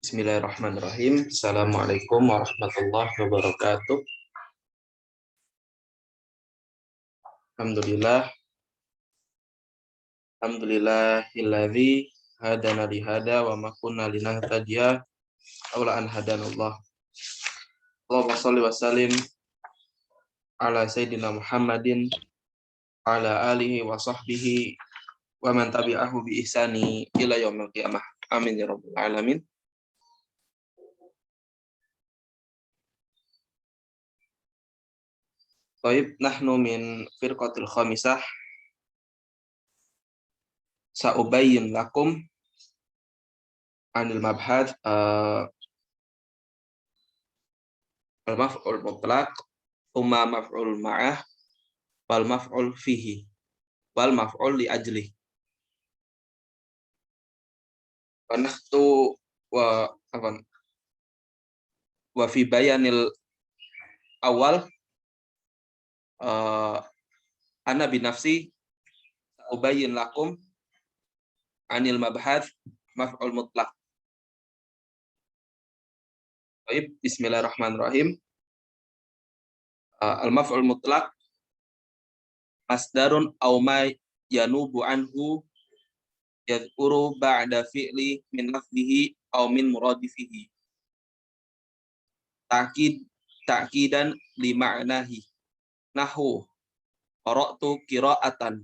Bismillahirrahmanirrahim. Assalamualaikum warahmatullahi wabarakatuh. Alhamdulillah. Alhamdulillahilladzi hadana lihada wa ma kunna linahtadiya laula an hadanallah. Allahumma shalli wa sallim ala sayyidina Muhammadin ala alihi wa sahbihi wa man tabi'ahu bi ihsani ila yaumil qiyamah. Amin ya rabbal alamin. Baik, nahnu min firqatil khamisah. Sa'ubayyin lakum anil mabhath al-maf'ul mutlaq, umma maf'ul ma'ah, wal maf'ul fihi, wal maf'ul li ajli. Wanahtu wa fi bayanil awal ana binafsi ubayyin lakum anil mabhath maf'ul mutlaq. Baik, bismillahirrahmanirrahim. Al-maf'ul mutlaq masdarun aw ma yanubu anhu yadhkuru ba'da fi'li min lafzihi aw min muradifihi. Ta'kidan li ma'nahi. Nahu qara'tu qira'atan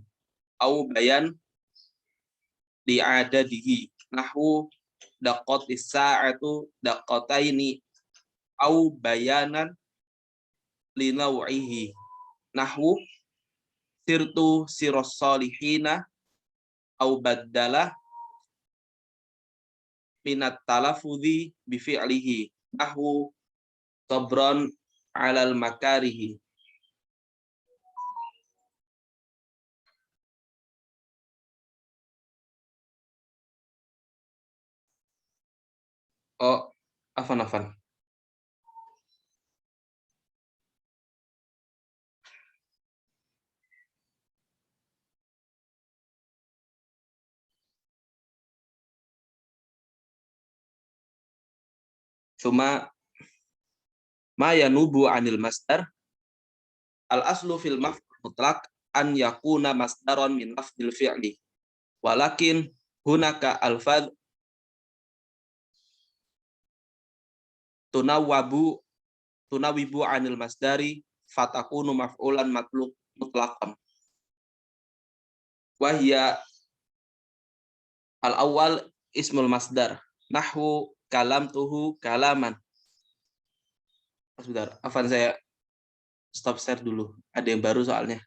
aw bayan li adadihi. Nahu daqqatis sa'atu daqqataini aw bayanan li naw'ihi. Nahu sirtu siras salihina au baddala minat talafudhi bi fi'lihi. Nahu sabran 'alal makarihi. Oh, afan. Cuma ma yanubu anil masdar al aslu fil maf'ul mutlaq an yakuna masdaron min lafzil fi'li. Walakin hunaka alfaz tunawibu anil masdari fatakunu maf'ulan mutlaqan. Wahya al-awwal ismul masdar. Nahwu kalamtuhu kalaman. Sebentar, Afan saya stop share dulu. Ada yang baru soalnya.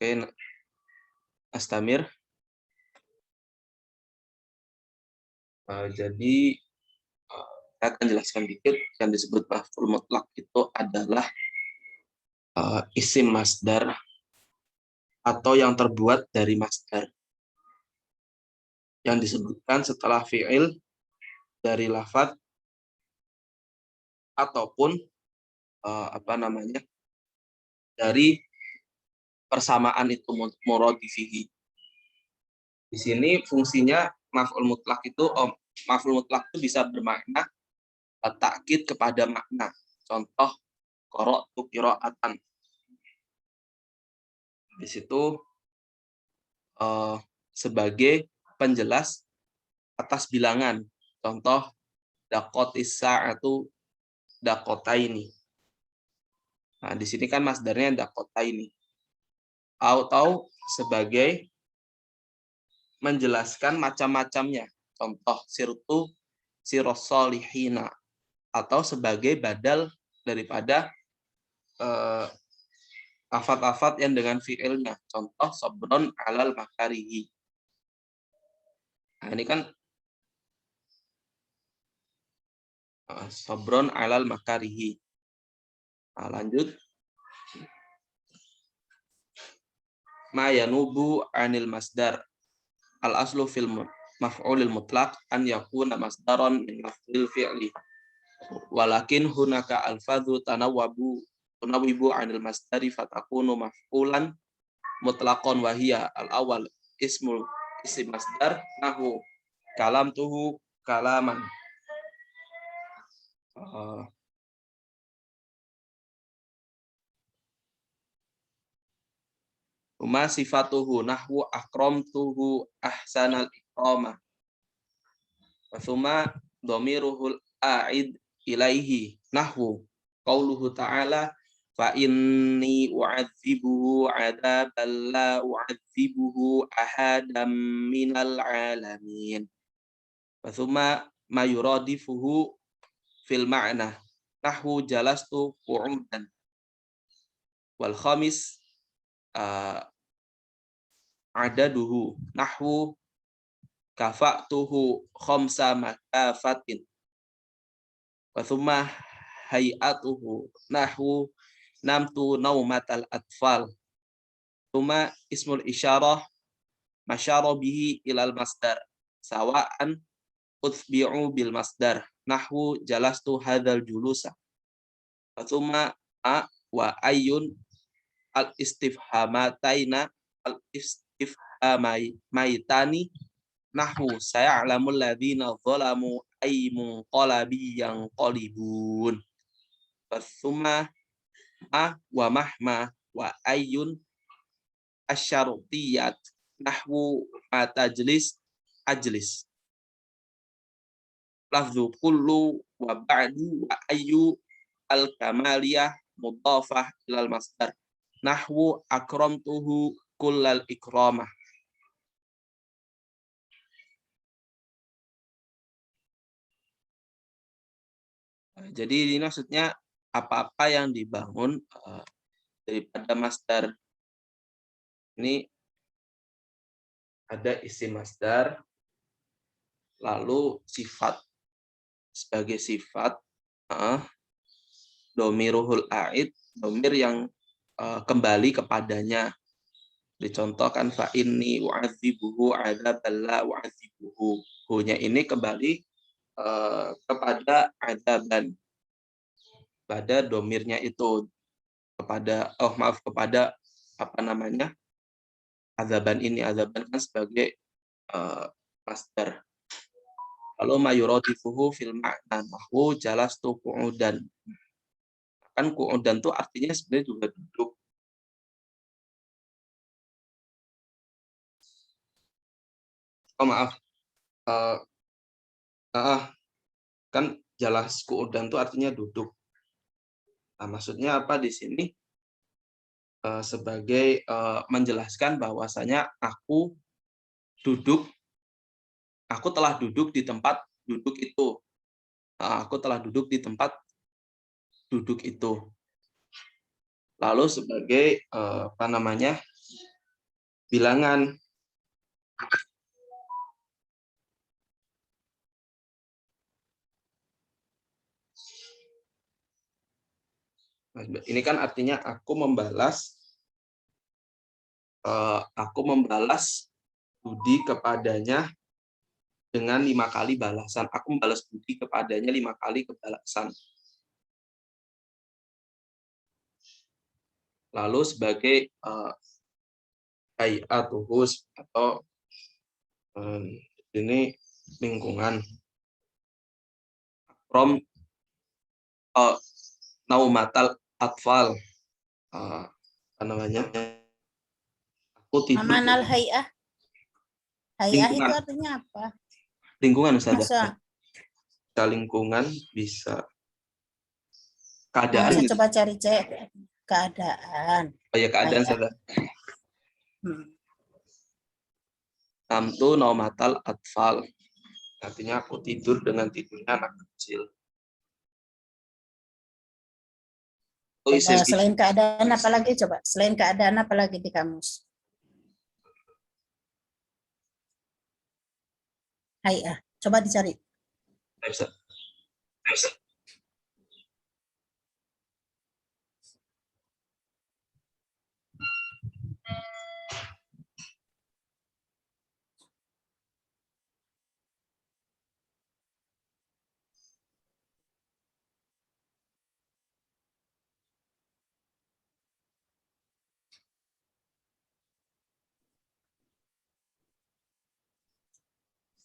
Oke, Astamir. Jadi saya akan jelaskan dikit. Yang disebut maf'ul mutlaq itu adalah isim masdar atau yang terbuat dari masdar yang disebutkan setelah fi'il dari lafadz ataupun dari persamaan itu muradifihi. Di sini fungsinya maf'ul mutlak itu maf'ul mutlak itu bisa bermakna takkid kepada makna. Contoh qara'tu qira'atan. Di situ sebagai penjelas atas bilangan. Contoh dakotis sa'atu dakotaini. Nah, di sini kan masdarnya dakotaini. Atau sebagai menjelaskan macam-macamnya. Contoh sirtu sirosolihina. Atau sebagai badal daripada afat-afat yang dengan fi'ilnya. Contoh sobron alal makarihi. Nah, ini kan sobron alal makarihi. Nah, lanjut. Ma yanubu anil masdar. Al aslu fil maf'ulil mutlaq an yakuna masdaron min lafzil fi'li. Walakin hunaka alfadhu tunawibu anil masdari fatakunu maf'ulan mutlaqan wahiyya al-awwal isim masdar nahu kalam tuhu kalaman. Uma sifatuhu nahwu akramtuhu ahsanal ikrama. Wasuma dhamiruhul a'id ilaihi nahwu qauluhu ta'ala fa inni u'adzibuhu 'adzaban la u'adzibuhu ahadam minal 'alamin. Wasuma mayuradifuhu fil ma'na nahwu jalastu qu'udan. Wal khamis adaduhu nahwu kafa'tuhu khamsa makafatin. Wa thumma hay'atuhu nahwu namtu naumatal atfal. Thumma ismul isyarah masyara bihi ilal masdar sawa'an uthbi'u bil masdar nahwu jalastu hadzal julusa. Wa thumma wa ayyun al istifhamataina al istifhamaitani nahwu saya'lamul ladzina zalamu ay munqalabi yanqalibun. Fasumma wa mahma wa ayyun asyarutiyat nahwu matajlis ajlis. Lafzu kullu wa ba'du wa ayyu al kamaliyah mudhafah ilal masdar nahwu akramtuhu kullal ikramah. Jadi ini maksudnya apa-apa yang dibangun daripada masdar. Ini ada isim masdar, lalu sifat sebagai sifat, domiruhul a'id, domir yang kembali kepadanya. Dicontohkan fa inni u'adzibuhu 'adzaban la u'adzibuhu. Hu-nya ini kembali kepada adzaban, pada domirnya itu, kepada kepada adzaban ini. Adzaban kan sebagai masdar. Lalu mayuradifuhu fil ma'na nahwu jalastu qu'udan. Kan qu'udan itu artinya sebenarnya juga duduk. Oh maaf, kan jalas qu'udan itu artinya duduk. Nah, maksudnya apa di sini? Sebagai menjelaskan bahwasanya aku telah duduk di tempat duduk itu. Aku telah duduk di tempat duduk itu. Lalu sebagai bilangan. Nah, ini kan artinya aku membalas budi kepadanya dengan 5 kali balasan. Aku membalas budi kepadanya 5 kali kebalasan. Lalu sebagai hayatuhus atau ini lingkungan. From naumatal atfal. Apa namanya? Aku tidur. Amanal hay'ah. Hay'ah itu Lingkungan. artinya apa? Lingkungan Ustazah. Masa? Bisa lingkungan, bisa Nah, keadaan. saya Gitu. coba cari cek keadaan. Oh ya, keadaan Ustazah. Namtu naumatal atfal. Artinya aku tidur dengan tidurnya anak kecil. Coba selain keadaan apa lagi? Coba selain keadaan apa lagi di kamus? Hay'ah. Coba dicari. Bisa.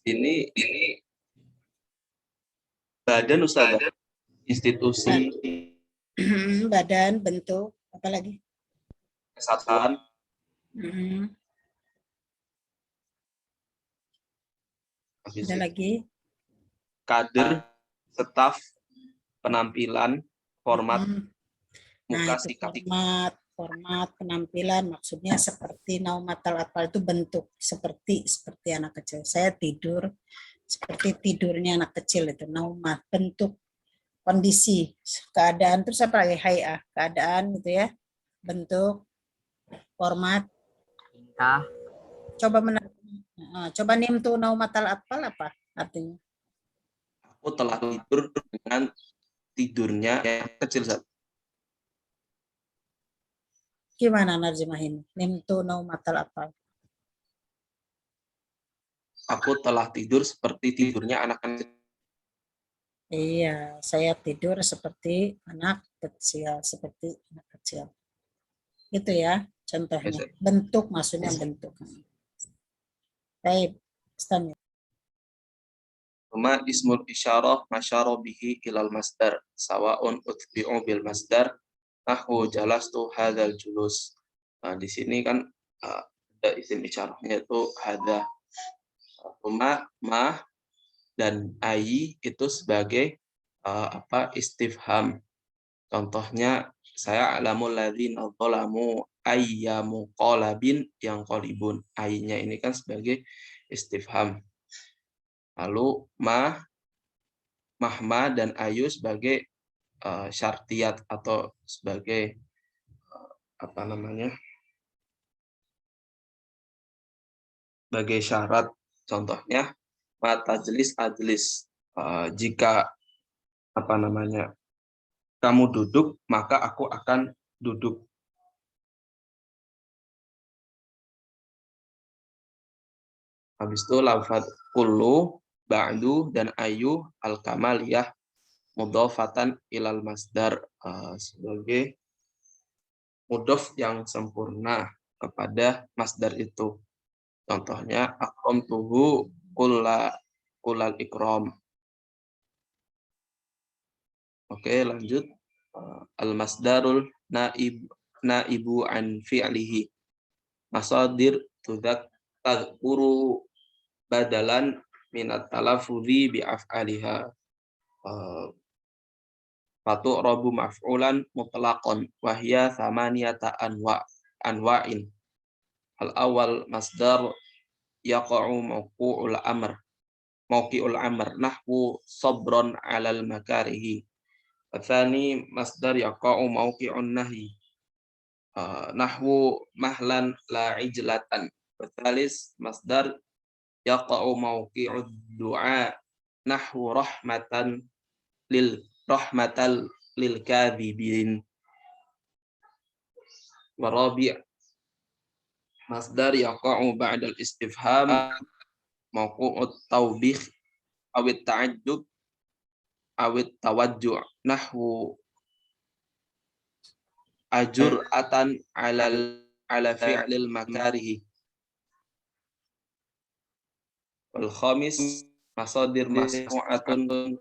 Ini badan Ustazah, institusi, badan, bentuk, apa lagi? kesatuan, Ada lagi? kader, staf, penampilan, format, Nah, muka, itu sikap. format penampilan maksudnya seperti naumatal atfal itu bentuk seperti anak kecil. Saya tidur seperti tidurnya anak kecil itu naumat, bentuk, kondisi, keadaan, terus apa lagi? Hay'ah, keadaan gitu ya. Bentuk, format. Coba nimtu naumatal atfal apa artinya? Aku telah tidur dengan tidurnya yang kecil saat. Gimana narjemahin? Nimtu naumatal atfal. Aku telah tidur seperti tidurnya anak kecil. Iya, saya tidur seperti anak kecil, Itu ya contohnya. Bentuk maksudnya bentuk. Baik, Ustaz. Cuma ismul isyarah masyara bihi ilal masdar sawaun utbi'u bil masdar nahwu jalastu hadzal julus. Nah, di sini kan ada isim isyarahnya itu hadza. Cuma ma dan ai itu sebagai istifham. Contohnya saya alamul ladzina zalamu ayyamu qalabin yang qalibun. Ai-nya ini kan sebagai istifham. Lalu mahma dan ayu sebagai syartiyat atau sebagai apa namanya? Sebagai syarat. Contohnya matajlis ajlis. Jika apa namanya? Kamu duduk, maka aku akan duduk. Habis itu lafaz kullu, ba'du, dan ayu al-kamaliyah mudhafatan ilal masdar sebagai mudhaf yang sempurna kepada masdar itu. Contohnya aqamtuhu kullal ikram. Oke, lanjut. Al-masdarul naibu an fi'lihi. Masadir tadhkuru badalan minat talafudhi bi'af'aliha. Fatu'rabu maf'ulan mutlaqan wahya thamaniyata anwa'in. Al-awwal masdar yaqa'u mawqi'ul amr nahwu sabron 'alal makarihi. Atsani masdar yaqa'u mawqi'un nahyi nahwu mahlan la ijlatan. Tsalis masdar yaqa'u mawqi'ud du'a nahwu rahmatal lil kadhibin. Warabi' masdar yaqa'u ba'dal istifham mawqu'ut tawbih awit ta'ajjub awit tawajju' nahwu ajur'atan ala fi'lil makarihi. Wal khamis masadir masmu'atun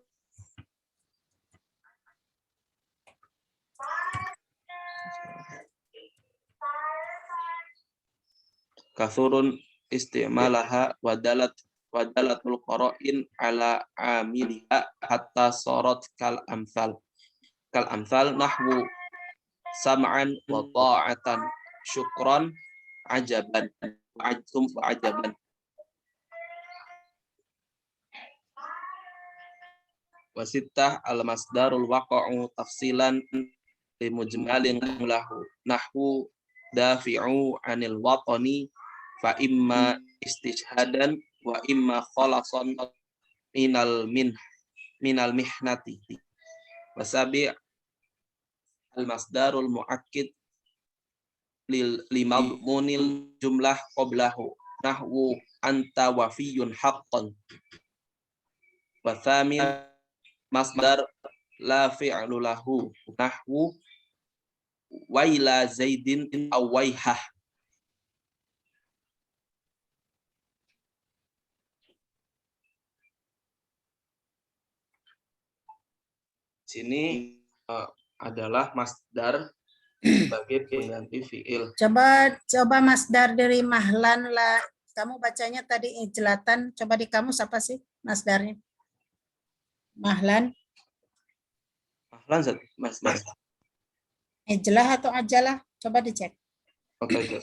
kathurun istimalaha wadalatul qara'in ala amiliha hatta sarat kal amsal nahwu sam'an wa ta'atan syukran ajaban ajaban. Wasittah al masdarul waqa'u tafsilan li mujmalin lahu nahwu dafi'u anil watani fa imma istishhadan wa imma khalasan minal mihnati. Wasabi' al masdarul muakkid limadmunil jumlah qablahu nahwu anta wafiyun haqqan. Wa thamin masdar la fi'lu lahu nahwu waila zaidin aw waihah. Sini adalah masdar sebagai pengganti fi'il. Coba masdar dari mahlan lah. Kamu bacanya tadi ijlatan. Coba di kamus apa sih masdarnya? Mahlan. Mahlan masdar. Ijlah atau ajalah? Coba dicek. Oke.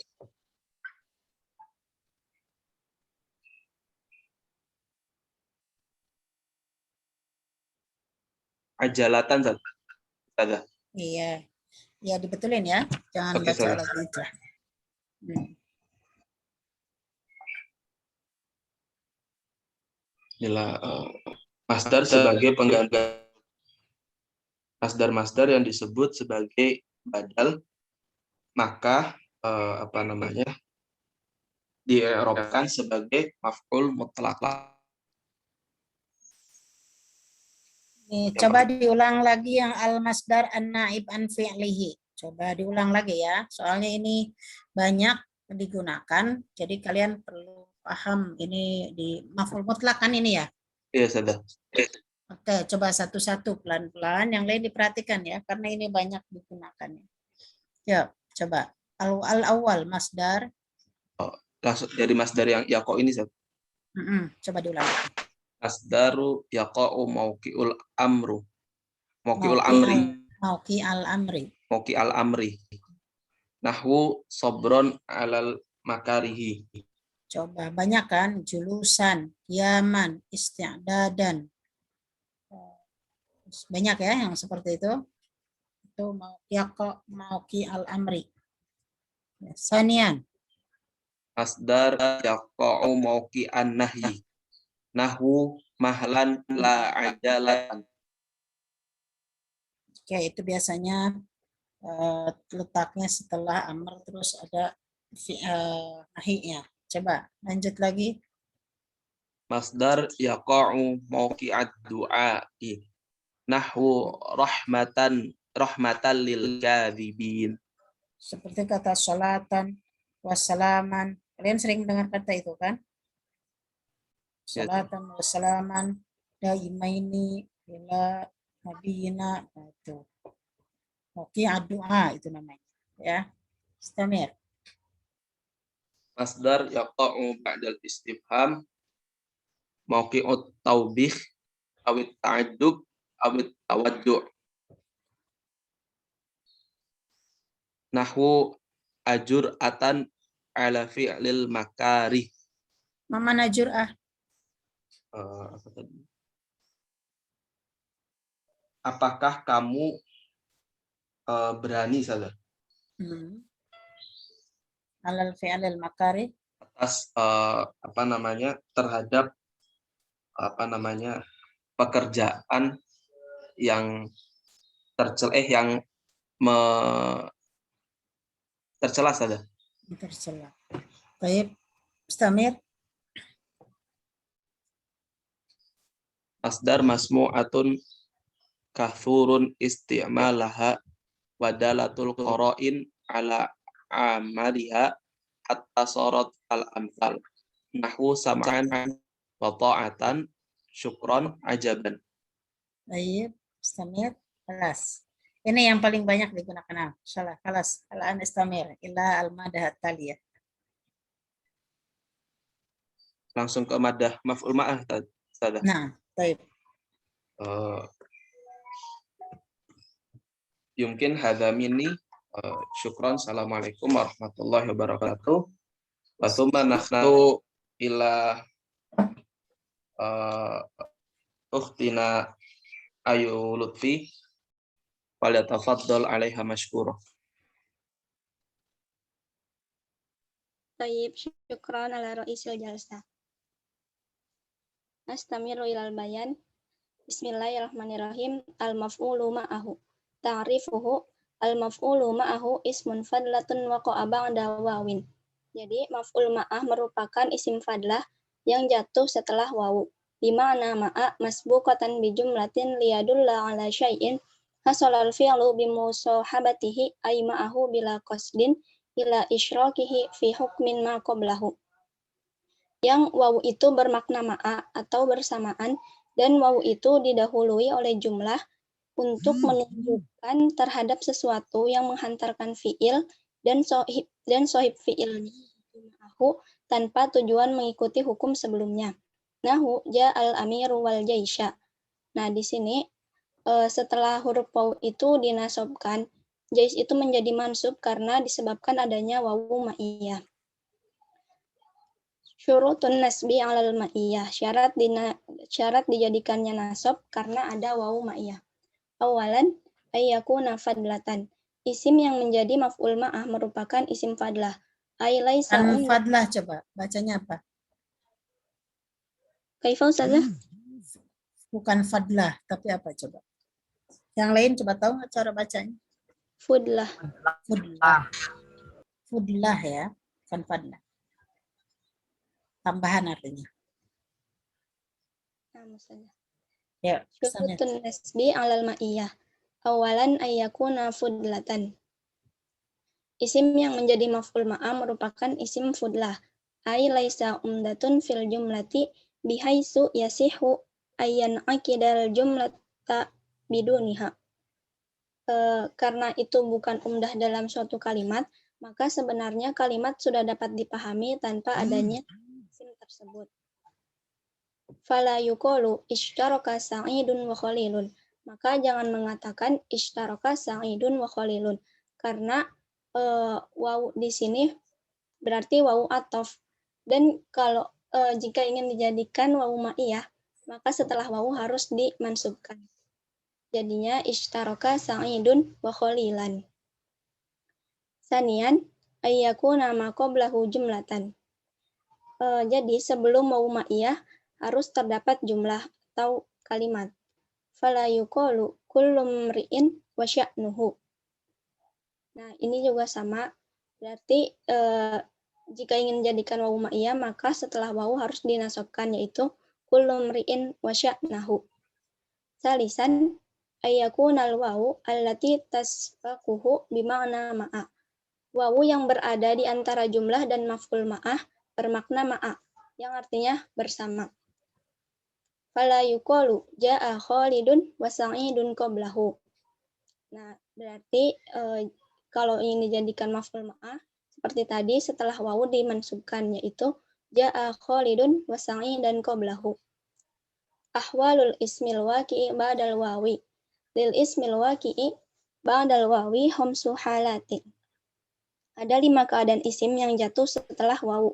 Ajalatan saja. Iya. Ya dibetulin ya. Jangan Oke, baca salah. lagi ijlah. Inilah masdar sebagai pengganti masdar-masdar yang disebut sebagai badal, maka dieropkan sebagai maf'ul mutlaq. Coba diulang lagi yang al-masdar an-naib an fi'lihi. Coba diulang lagi ya. Soalnya ini banyak digunakan. Jadi kalian perlu paham ini di maf'ul mutlaq kan ini ya. Iya, sudah. Oke, coba satu-satu pelan-pelan. Yang lain diperhatikan ya, karena ini banyak digunakan. Ya, coba al-awwal masdar. Langsung dari masdar yang yaqo ini, Zat. Coba diulang. Masdaru yaqa'u mauqi'ul amru. Mauqi'ul amri. Mauqi'al amri. Mauqi'al amri. Nahwu sobron alal makarihi. Coba banyak kan, julusan, yaman, isti'dadan. Banyak ya yang seperti itu. Itu mauqi'al amri. Sanian. Masdar yaqa'u mauqi'an nahyi. Nahwu mahlan la ajalatan. Oke, itu biasanya letaknya setelah amr terus ada nahinya. Coba lanjut lagi. Masdar yaqa'u mauqi'ad du'a'i. Nahwu rahmatan lil kadhibin. Seperti kata sholatan, wassalaman. Kalian sering dengar kata itu kan? Sholatan, wassalaman, daimaini, ila nabiyina. Itu. Mauqi'ad du'a itu namanya. Ya. Istamir. Masdar yaqa'u ba'dal istifham mauqi'ut taubih awit ta'ajjub awit tawajju'. Nahwu ajur'atan ala fi'lil makarih. Mama najur'ah. Apakah kamu berani saja Alal fi'lil makarih atas terhadap pekerjaan yang terceleh yang tercela saja. tercela. Baik, istamir. Masdar masmu'atun kathurun isti'malaha wadalatul qara'in ala amaliha hatta sarat al-amthal. Nahwu sam'an wa ta'atan syukran ajaban. Baik, istamir. Kelas. Ini yang paling banyak digunakan. Salah, kelas. Al-an istamir. Ila al-madah taliyah. Langsung ke madah maf'ul ma'ah saja. Nah, baik. Yumkin hadza minni. Syukran. Assalamualaikum warahmatullahi wabarakatuh. Wa thumma nakhnu ila ukhtina Ayu Lutfi. Falyatafaddal 'alaiha mashkurah. Tayyib, syukran ala ra'isil jalsah. Nastamiru ilal bayan. Bismillahirrahmanirrahim. Al-maf'ulu ma'ahu. Ta'rifuhu. Al-maf'ulu ma'ahu ismun fadlatun waqa'a ba'da wawin. Jadi maf'ul ma'ah merupakan isim fadlah yang jatuh setelah wawu. Bima'na ma'a masbuqatan bijumlatin liyadulla ala syai'in hasalal fi'lu bimusahabatihi ay ma'ahu bila qasdin ila isyrakihi fi hukmin ma qablahu. Yang wawu itu bermakna ma'a atau bersamaan dan wawu itu didahului oleh jumlah untuk menunjukkan terhadap sesuatu yang menghantarkan fi'il dan sohib fi'ilnya ma'ahu tanpa tujuan mengikuti hukum sebelumnya. Nahu ja'al amiru wal jaisha. Nah, di sini setelah huruf wawu itu dinasobkan, jais itu menjadi mansub karena disebabkan adanya wawu ma'iyah. Syurutun nasbi 'alal ma'iyah. Syarat dijadikannya nasab karena ada wawu ma'iyah. Awalan ayyakuna fadlatan. Isim yang menjadi maf'ul ma'ah merupakan isim fadlah. Ay laisa Fadlah coba bacanya apa? Kaifa ustazah? Bukan fadlah, tapi apa coba? Yang lain coba tahu nggak cara bacanya? Fudlah. Fudlah. Fudlah ya, bukan fadlah. Tambahan artinya. Nah, ustazah. Ya, Syurutun nasbi 'alal ma'iyah. Awalan ayyakuna fudlatan. Isim yang menjadi maf'ul ma'ah merupakan isim fudlah. Ay laisa umdatun fil jumlati bihaisu yasihu ayyan akidal jumlata biduniha. Karena itu bukan umdah dalam suatu kalimat, maka sebenarnya kalimat sudah dapat dipahami tanpa adanya isim tersebut. Fala yuqalu ishtaraka sa'idun wa khalilun. Maka jangan mengatakan ishtaraka sa'idun wa khalilun karena wawu di sini berarti wawu ataf. Dan kalau jika ingin dijadikan wawu ma'iyah, maka setelah wawu harus dimansubkan. Jadinya ishtaraka sa'idun wa khalilan. Sanian ayyakuna ma qablahu jumlatan. Jadi sebelum wawu ma'iyah harus terdapat jumlah atau kalimat. Fala yuqalu kullu mri'in wa sya'nuhu. Nah, ini juga sama. Berarti jika ingin menjadikan wawu ma'iyah, maka setelah wawu harus dinasobkan, yaitu kullu mri'in wa sya'nahu. Salisan ayyakunal wawu allati tasbaquhu bima'na ma'a. Wawu yang berada di antara jumlah dan maf'ul ma'ah bermakna ma'a, yang artinya bersama. Fala yuqalu ja'a Khalidun wa Sa'idun qablahu. Nah, berarti kalau ingin dijadikan maf'ul ma'ah seperti tadi setelah wawu dimansubkan, yaitu ja'a Khalidun wa Sa'idan qablahu. Ahwalul ismil waqi'i ba'dal wawi. Lil ismil waqi'i ba'dal wawi khamsu halatin. Ada 5 keadaan isim yang jatuh setelah wawu.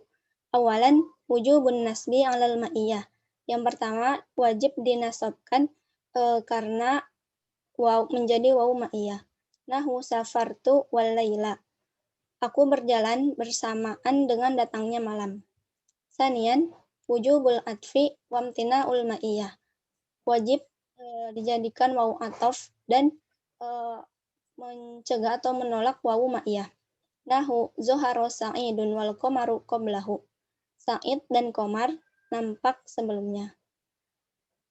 Awalan wujubun nasbi 'alal ma'iyah. Yang pertama wajib dinasabkan karena menjadi wawu ma'iyah. Nahu safartu wal laila. Aku berjalan bersamaan dengan datangnya malam. Sanian wujubul atfi wamtina'ul ma'iyah. Wajib dijadikan wawu ataf dan mencegah atau menolak wawu ma'iyah. Nahu zuharo sa'idun wal qamaru qablahu. Sa'id dan Komar nampak sebelumnya.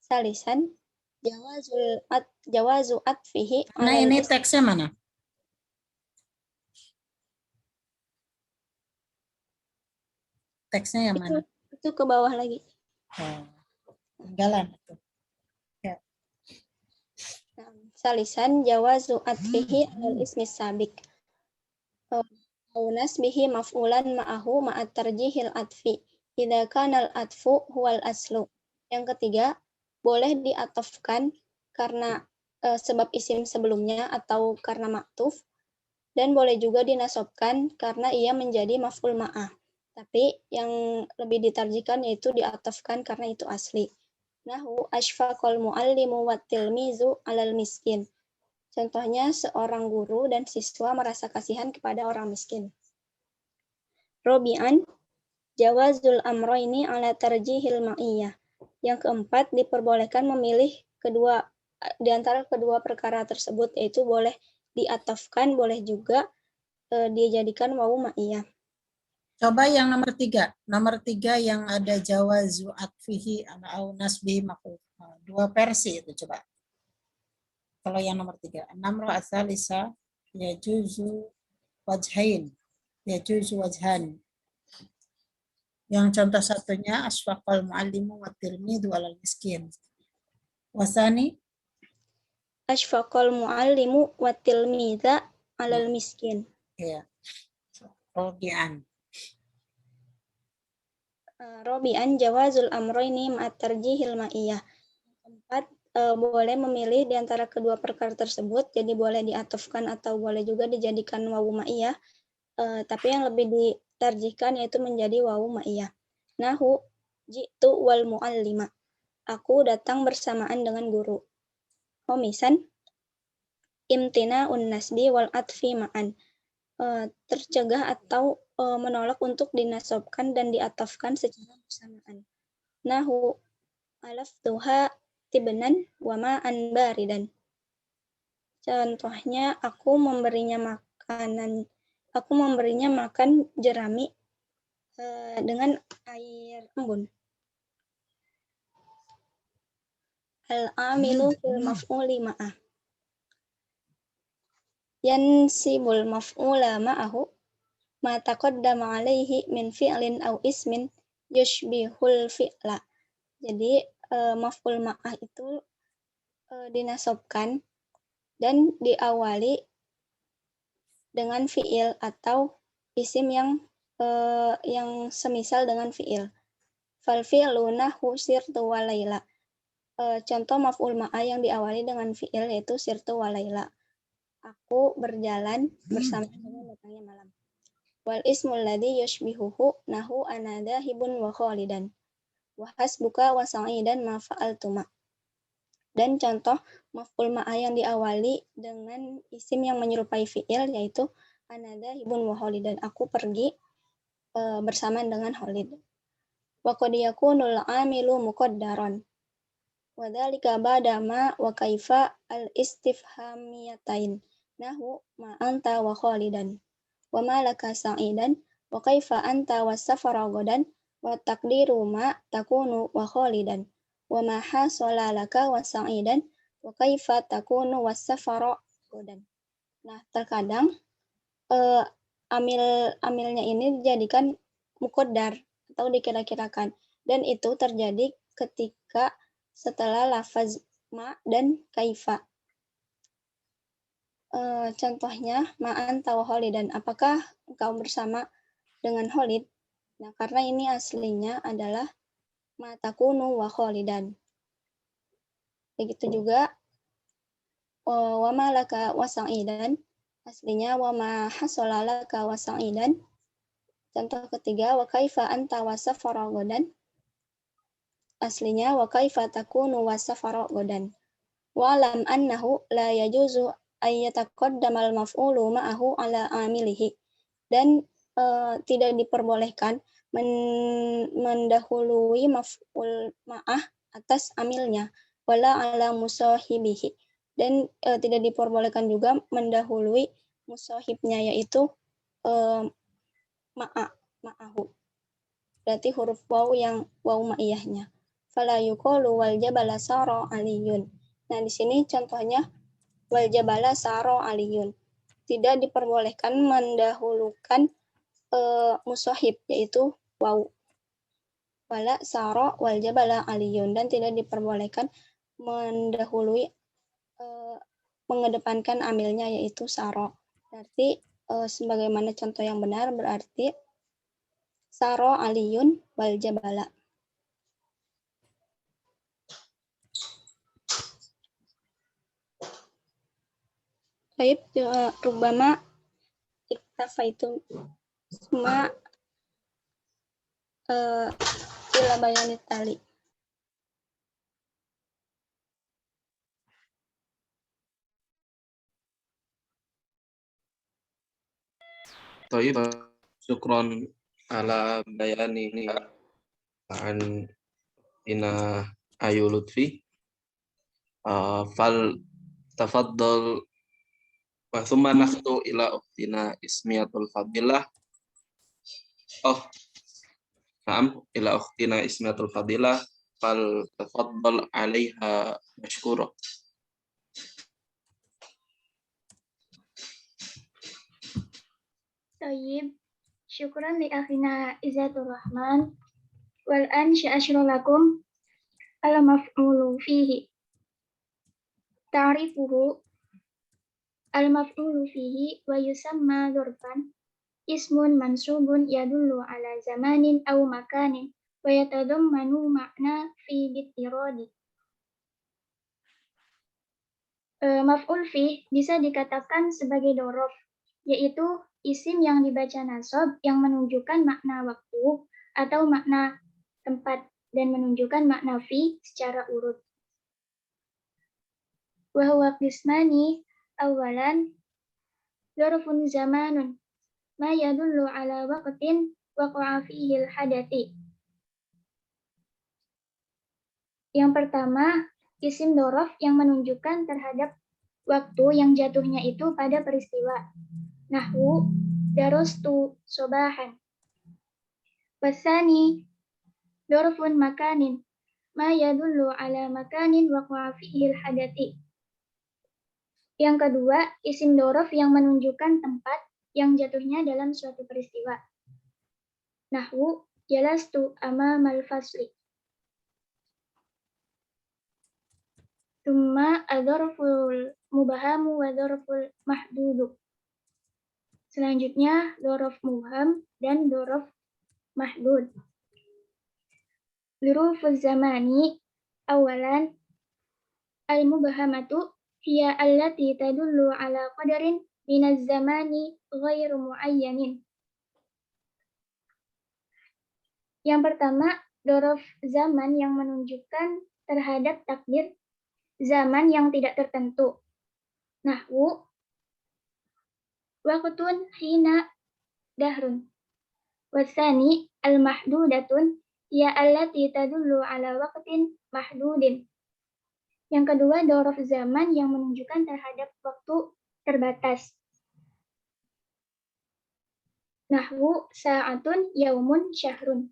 Salisan jawazu atfihi Nah, alal ini teksnya mana? Teksnya yang mana? itu ke bawah lagi. Oh, tinggalan. Salisan jawazu atfihi alal ismi sabik. Au nasbihi maf'ulan ma'ahu ma'at tarjihil atfi. Idza kana al-atfu huwal aslu. Yang ketiga, boleh diatofkan karena sebab isim sebelumnya atau karena maktuf, dan boleh juga dinasobkan karena ia menjadi maf'ul ma'ah. Tapi yang lebih ditarjihkan yaitu diatofkan karena itu asli. Nahu ashfaqal muallimu wat tilmizu alal miskin. Contohnya seorang guru dan siswa merasa kasihan kepada orang miskin. Robi'an jawazul amroini ala tarjihil ma'iyah. Yang keempat, diperbolehkan memilih di antara kedua perkara tersebut, yaitu boleh diatofkan, boleh juga dijadikan wawu ma'iyah. Coba yang nomor 3. Nomor 3 yang ada jawazu atfihi au nasbihi maf'ul. Dua versi itu coba. Kalau yang nomor 3. Namro asalisa yajuzu wajhain. Yajuzu wajhan. Yang contoh satunya asfaqal muallimu wa tilmidu alal miskin. Wasani Ashfaqal muallimu wa tilmidza alal miskin. ya. Robi'an. Robi'an jawazul amroini ma'at tarjihil ma'iyah. Keempat, boleh memilih di antara kedua perkara tersebut, jadi boleh diatofkan atau boleh juga dijadikan wawu ma'iyah, tapi yang lebih ditarjihkan yaitu menjadi wawu ma'iyah. Nahu ji'tu wal mu'allima. Aku datang bersamaan dengan guru. Homisan imtina'un nasbi wal atfi ma'an. Tercegah atau menolak untuk dinasobkan dan diatofkan secara bersamaan. Nahu alaftuha tibnan wa ma'an baridan. Contohnya, aku memberinya makan jerami dengan air embun. Al-amilu fil maf'uli ma'ah. Yansibul maf'ula ma'ahu ma taqaddama alaihi min fi'lin aw ismin yushbihul fi'la. Jadi maf'ul ma'ah itu dinasobkan dan diawali dengan fi'il atau isim yang semisal dengan fi'il. Fal fi'lu nahu sirtu wa laila. Contoh maf'ul ma'ah yang diawali dengan fi'il yaitu sirtu wa laila. Aku berjalan bersama dengan datangnya malam. Wal ismul ladzi yushbihuhu nahu ana dhahibun wa khalidan. Wa hasbuka wa sa'idan ma fa'altuma. Dan contoh maf'ul ma'ah yang diawali dengan isim yang menyerupai fi'il yaitu ana dhahibun wa khalidan. Aku pergi bersamaan dengan Khalid. Wa qad yakunul 'amilu muqaddaran. Wa dzalika ba'da ma wa kaifa al-istifhamiyatain. Nahu ma anta wa khalidan. Wa ma laka sa'idan wa kaifa anta was safara godan wa taqdiru ma takunu wa khalidan. Wa ma hasala laka wa sa'idan wa kaifa takunu was safara godan. Nah, terkadang amilnya ini dijadikan muqaddar atau dikira-kirakan, dan itu terjadi ketika setelah lafaz ma dan kaifa. Contohnya ma'an tawa Khalidan, apakah engkau bersama dengan Khalid? Nah, karena ini aslinya adalah ma takunu wa Khalidan. Begitu juga wa ma laka wa sa'idan, aslinya wa ma hasala laka wa sa'idan. Contoh ketiga, wa kaifa anta wa safara godan, aslinya wa kaifa takunu wa safara godan. Wa alam annahu la yajuzu ayyataqaddamal maf'ulu ma'ahu ala amilihi. Dan tidak diperbolehkan mendahului maf'ul ma'ah atas amilnya, wala ala musahibihi. Dan tidak diperbolehkan juga mendahului musahibnya, yaitu ma'ahu. Berarti huruf waw yang waw ma'iyahnya. Fala yuqalu wal jabala sara aliyun. Nah, di sini contohnya wal jabala sara aliyun. Tidak diperbolehkan mendahulukan musahib, yaitu waw. Wala sara wal jabala aliyun, dan tidak diperbolehkan mendahului mengedepankan amilnya, yaitu sara. Berarti sebagaimana contoh yang benar berarti sara aliyun wal jabala. Baik, rubama iktafaitu semua ila bayanit tali. Thayyib, syukron ala bayani ini an ina Ayu Lutfi. Fal tafaddal wa thumma nakhtu ila uktina Ismiyatul Fadilah. Naam, ila uktina Ismiyatul Fadilah fal tafaddal 'alaiha mashkura. Tayyib, syukran li akhina Izzatur Rahman. Wal an sya'ashru lakum al maf'ulu fihi. Ta'rifuhu al maf'ulu fihi wa yusamma dzurfan ismun mansubun yadullu ala zamanin aw makanin wa yatadammanu makna fi bitiradi. Maf'ul fih bisa dikatakan sebagai dorof, yaitu isim yang dibaca nasab yang menunjukkan makna waktu atau makna tempat dan menunjukkan makna fi secara urut. Wa huwa qismani, awalan dzarfun zamanun ma yadullu ala waqtin waqa'a fihi al-hadathi. Yang pertama, isim dzaraf yang menunjukkan terhadap waktu yang jatuhnya itu pada peristiwa. Nahwu darastu sobahan. Wasani dzarfun makanin ma yadullu ala makanin waqa'a fihi al-hadathi. Yang kedua, isim dzaraf yang menunjukkan tempat yang jatuhnya dalam suatu peristiwa. Nahwu jalastu amamal fasli. Tsumma adzarful mubahamu wa dzarful mahdudu. Selanjutnya dzaraf mubham dan dzaraf mahdud. Dzurufuz zamani, awalan al-mubhamatu hiya allati tadullu ala qadarin minaz zamani ghairu muayyanin. Yang pertama, dzaraf zaman yang menunjukkan terhadap takdir zaman yang tidak tertentu. Nahwu waqtun hina dahrun. Wasani al-mahdudatun hiya allati tadullu ala waqtin mahdudin. Yang kedua, dzaraf zaman yang menunjukkan terhadap waktu terbatas. Nahwu sa'atun yaumun syahrun.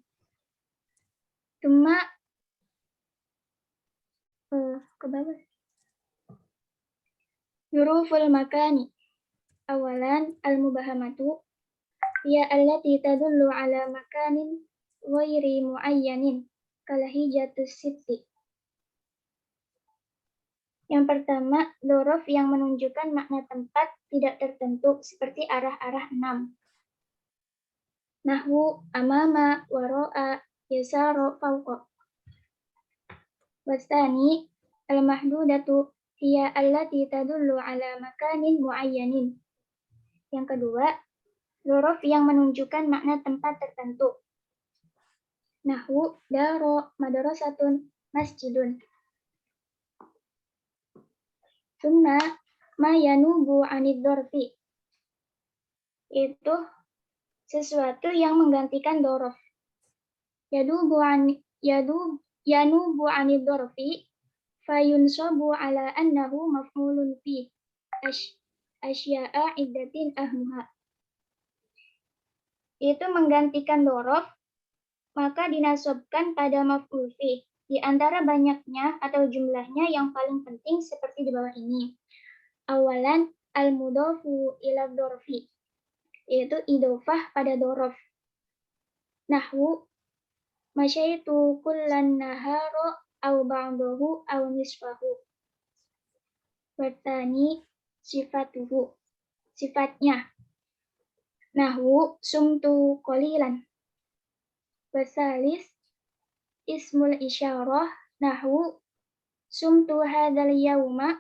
Tsumma ke bawah. Dzuruful makani, awalan al-mubahamatu hiya allati tadullu ala makanin ghairi muayyanin kalahijatus sitti. Yang pertama, dzaraf yang menunjukkan makna tempat tidak tertentu seperti arah-arah 6. Nahwu amama, waro'a, yasara, fawqa. Wasani al-mahdudatu hiya allati tadullu ala makanin muayyanin. Yang kedua, dzaraf yang menunjukkan makna tempat tertentu. Nahwu daro, madrasatun, masjidun. Tsumma ma yanubu 'anid dzarfi. Itu sesuatu yang menggantikan dzaraf. Yanubu 'anid dzarfi fayunsabu ala annahu maf'ulun fi asya'a iddatin ahmuha. itu menggantikan dorof, maka dinasobkan pada maf'ul fi. Di antara banyaknya atau jumlahnya yang paling penting seperti di bawah ini. Awalan, al-mudhofu ila dzorfi, yaitu idofah pada dorof. Nahwu, masyaitu kullan naharo au ba'dahu au nisfahu. Bertani sifatuhu, sifatnya. Nahwu, sumtu qalilan. Bersalis, ismul isyarah, nahwu, sumtu hadzal yauma.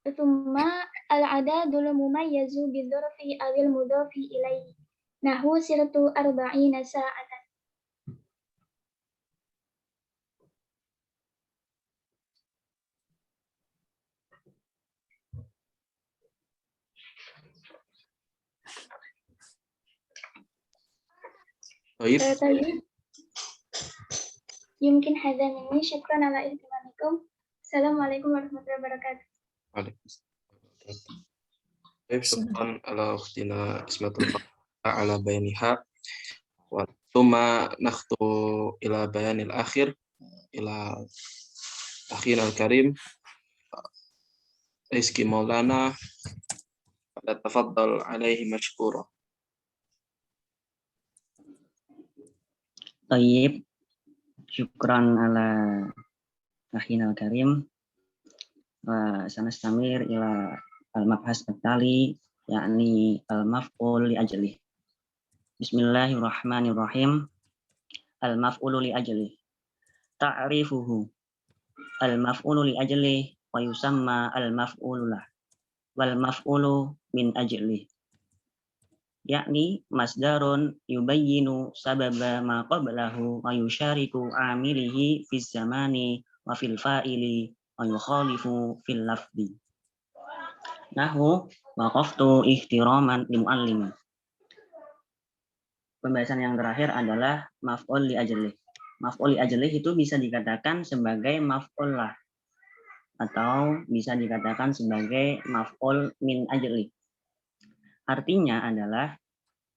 Tsumma al-adadul mumayyazu bidzarfi awil mudhafi ilaihi. Nahwu sirtu arba'ina sa'atan. Baik. Yumkin hadza minni, syukran ala ihtimamikum. Assalamualaikum warahmatullahi wabarakatuh. Baik, syukran ala ukhtina Ismatul Fatah ala bayaniha. Wa thumma nakhtu ila bayanil akhir ila akhina al-karim Rizki Maulana. Tafaddal alaihi mashkura. Tayyib, syukran ala akhina al-karim. Wa sanastamir ila al-mabhas at-tali, yakni al-maf'ul li ajli. Bismillahirrahmanirrahim. Al-maf'ulu li ajli. Ta'rifuhu. Al-maf'ulu li ajli wa yusamma al-maf'ulu lah. Wal maf'ulu min ajli. Yakni masdarun yubayyinu sababa ma qablahu wa yusyariku amilihi fis zamani wa fil fa'ili wa yukhalifu fil lafzi. Nahwu waqaftu ihtiraman li muallim. Pembahasan yang terakhir adalah maf'ul li ajlih. Maf'ul li ajlih itu bisa dikatakan sebagai maf'ul lah atau bisa dikatakan sebagai maf'ul min ajlih. Artinya adalah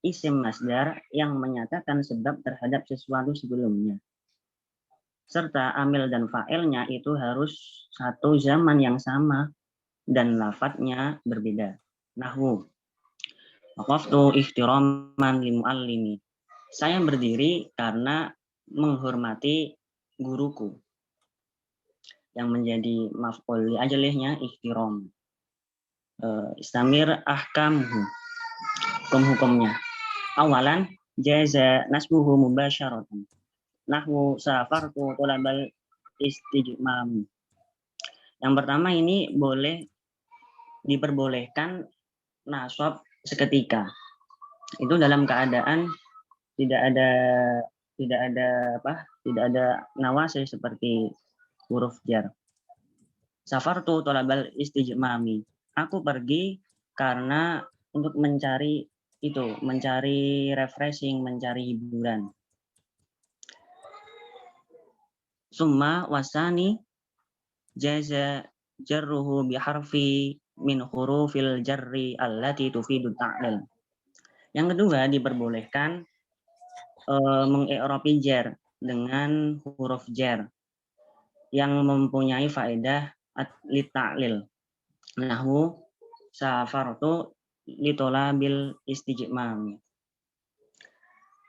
isim masdar yang menyatakan sebab terhadap sesuatu sebelumnya. Serta amil dan fa'ilnya itu harus satu zaman yang sama dan lafadznya berbeda. Nahwu waqaftu ihtiraman li muallimi. Saya berdiri karena menghormati guruku. Yang menjadi maf'ul li ajlihnya ihtiram. Istamir ahkamhu, hukum-hukumnya. Awalan jaza nasbuhu mubasyaratan. Nahwu safartu tulabal istijmam. Yang pertama ini boleh diperbolehkan nasab seketika. Itu dalam keadaan tidak ada nawasil seperti huruf jar. Safartu tulabal istijmami. Aku pergi karena untuk mencari refreshing, mencari hiburan. Summa wasani jaza jarruhu biharfi min hurufil jarri allati tufidu ta'lil. Yang kedua diperbolehkan mengi'rabi jar dengan huruf jar yang mempunyai faedah li-ta'lil. Nahwu safartu litolabil istijmam.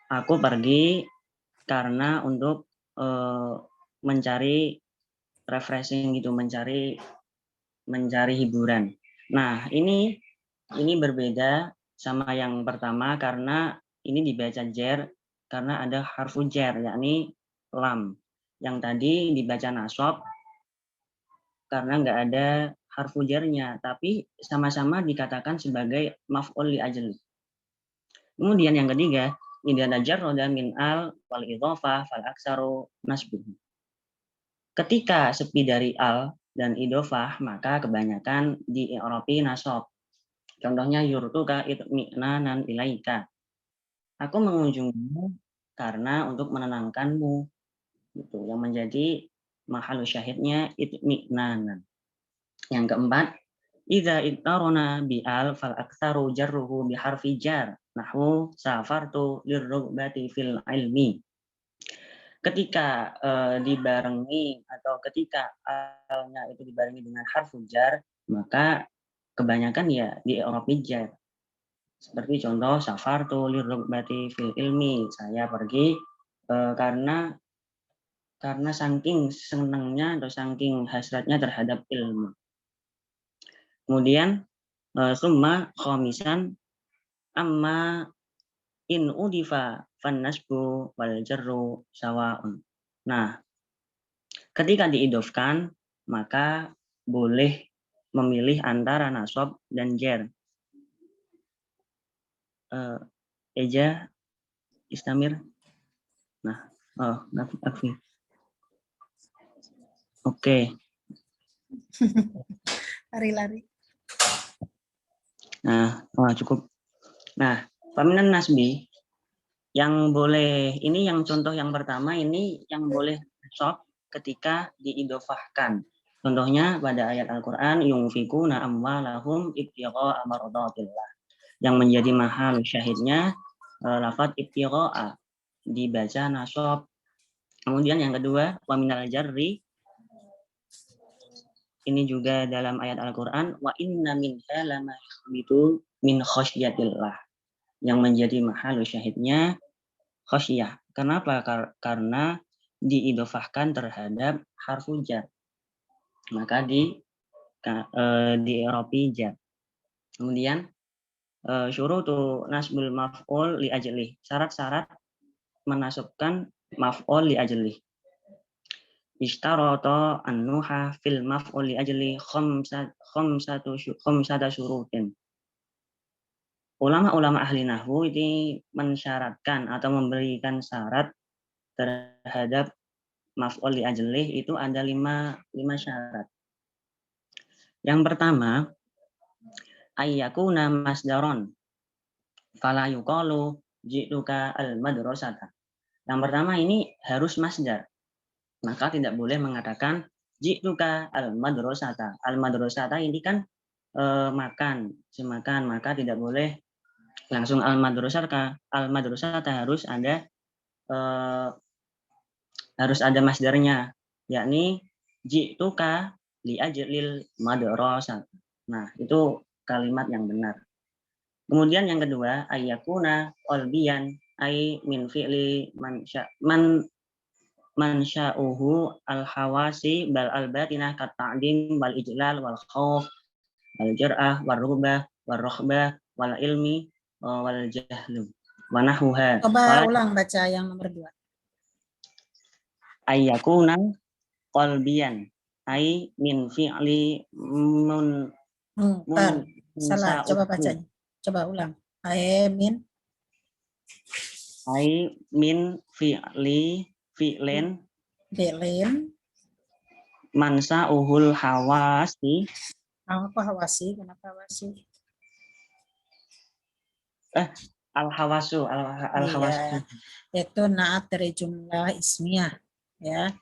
Aku pergi karena untuk mencari refreshing gitu, mencari hiburan. Nah, ini berbeda sama yang pertama karena ini dibaca jar karena ada harfu jar yakni lam. Yang tadi dibaca nasab karena enggak ada harfu jarnya, tapi sama-sama dikatakan sebagai maf'ul li ajli. Kemudian yang ketiga, idza najarrada min al wal idhofah fal aksaru nasbuh. Ketika sepi dari al dan idhofah, maka kebanyakan di i'rabi nasab. Contohnya yurtuka itmi'nanan ilaika. Aku mengunjungimu karena untuk menenangkanmu. Gitu. Yang menjadi mahalu syahidnya itmi'nanan. Yang keempat, Idza ittarona bi al fal aktsaru jarruhu bi harfi jar. Nahwu safartu lirrugbati fil ilmi. Ketika dibarengi atau ketika alnya itu dibarengi dengan harfu jar, maka kebanyakan ya di i'rab jar. Seperti contoh safartu lirrugbati fil ilmi, saya pergi karena saking senangnya atau saking hasratnya terhadap ilmu. Kemudian summa khamisan amma in udifa fan nasbu wal jarru sawaun. Nah, ketika diidofkan maka boleh memilih antara nasab dan jar. Eja, Istamir. Nah, Akfi. Oke. Lari-lari. Nah, cukup. Nah, paminan nasbi yang boleh, ini yang contoh yang pertama, ini yang boleh nasab ketika diidofahkan. Contohnya pada ayat Al-Quran, yungfikuna amwalahum ibtigha'a mardatillah. Yang menjadi mahal syahidnya lafadz ibtigha'a dibaca nasab. Kemudian yang kedua, wa minal jarri, ini juga dalam ayat Al-Quran, wa inna minha lama yukhbitu min khasyatillah. Yang menjadi mahal syahidnya khasyah. Kenapa? Karena diidofahkan terhadap harfu jar. Maka di i'rabi jar. Kemudian syurutu nasbul maf'ul li ajli. Syarat-syarat menasabkan maf'ul li ajli. Ishtarata an-nuha fil maf'ul li ajli khamsata syurutin. Ulama-ulama ahli nahwu ini mensyaratkan atau memberikan syarat terhadap maf'ul li ajlih itu ada lima syarat. Yang pertama, ayyakuna masdaron fala yuqalu ji'tuka al-madrasata. Yang pertama ini harus masdar. Maka tidak boleh mengatakan ji'tuka al-madrasata. Al-madrasata ini kan makan, semakan, maka tidak boleh langsung al-madrasata. Al-madrasata harus ada masdarnya, yakni ji'tuka li ajlil madrasah. Nah, itu kalimat yang benar. Kemudian yang kedua, ayyakuna qalbiyan ay min fi'li man sya'uhu al-hawasi bal al-batinah kat ta'dim wal ijlal wal khauf wal jar'ah wal rughbah wal raghbah wal ilmi wal jahlu wa nahwuha. Coba ulang baca yang nomor 2. Ayyakuna qalbiyan ay min fi'li salah, coba bacanya. Coba ulang. Ay min fi'len mansa uhul hawasi. Apa hawasi? Kenapa hawasi? Al-hawasu. Iya, itu naat dari jumlah ismiyah, ya.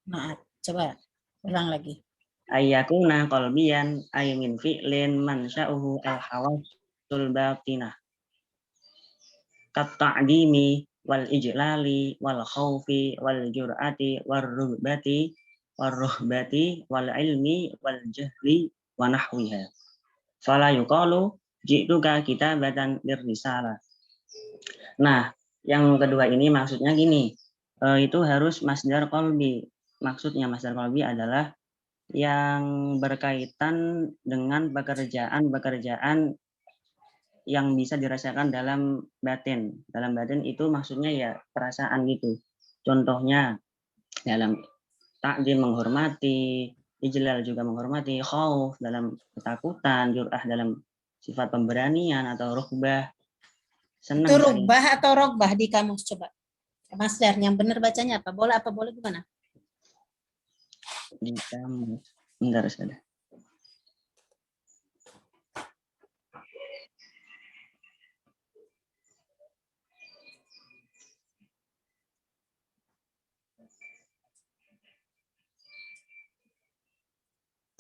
Naat. Coba ulang lagi. Ayyakuna qalbiyan ay min fi'lin mansa'uhu al-hawasul batinah kat ta'dimi wal ijlali wal khaufi wal jur'ati wal ruhbati wal ilmi wal jahli wa nahwiha. Fala yuqalu ji'tuka kitabatan lirrisalah. Nah, yang kedua ini maksudnya gini, itu harus masdar qalbi. Maksudnya masdar qalbi adalah yang berkaitan dengan pekerjaan yang bisa dirasakan dalam batin. Dalam batin itu maksudnya ya perasaan gitu. Contohnya dalam ta'zim menghormati, ijlal juga menghormati, khauf dalam ketakutan, jur'ah dalam sifat pemberanian atau rughbah. Senang. Itu rughbah atau rogbah di kamus coba. Masdar yang benar bacanya apa? Boleh gimana? Di kamus. Bentar saja.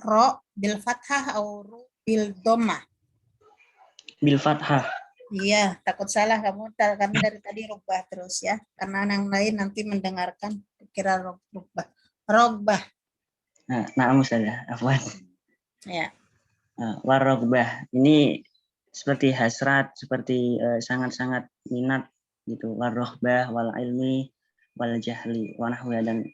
Ro bil fathah atau bil dhammah? Bil fathah. Iya, takut salah kamu karena dari tadi rubah terus ya. Karena yang lain nanti mendengarkan kira rubah. Rogbah. Nah, Ustazah, afwan. Ya. Warogbah ini seperti hasrat, seperti sangat-sangat minat gitu. Warogbah, wal ilmi, wal jahli, wanahwa dan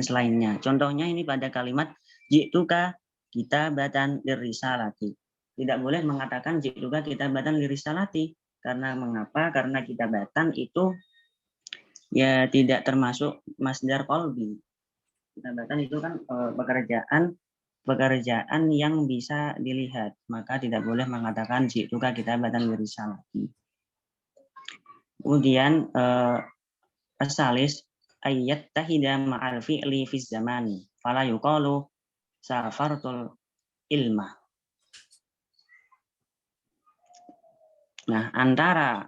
selainnya. Contohnya ini pada kalimat jituka kitabatan lirisalati. Tidak boleh mengatakan jituka kitabatan lirisalati. Karena mengapa? Karena kitabatan itu ya tidak termasuk masdar qalbi. Kitabatan itu kan pekerjaan yang bisa dilihat, maka tidak boleh mengatakan jituka kitabatan lirisalati. Kemudian asalis ayat tahida ma'al fi'li fi zamani fala yuqalu safartul ilma. Nah, antara